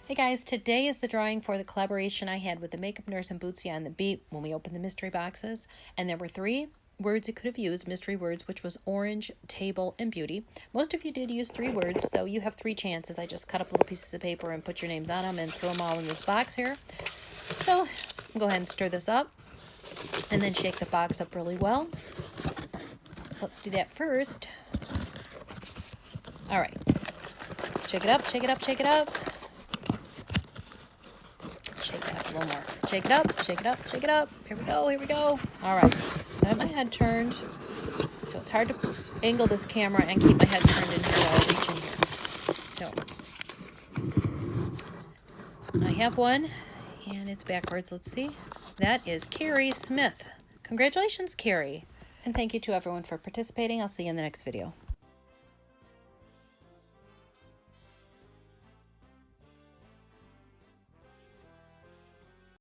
Hey guys, today is the drawing for the collaboration I had with the Makeup Nurse and Bootsy on the Beat when we opened the mystery boxes. And there were 3 words you could have used, mystery words, which was orange, table, and beauty. Most of you did use 3 words, so you have 3 chances. I just cut up little pieces of paper and put your names on them and threw them all in this box here. So go ahead and stir this up and then shake the box up really well. So let's do that first. All right. Shake it up, shake it up, shake it up. Shake it up a little more. Shake it up, shake it up, shake it up. Here we go, here we go. All right. So I have my head turned. So it's hard to angle this camera and keep my head turned in here while I reach in here. So I have one, and it's backwards. Let's see. That is Carrie Smith. Congratulations, Carrie. And thank you to everyone for participating. I'll see you in the next video.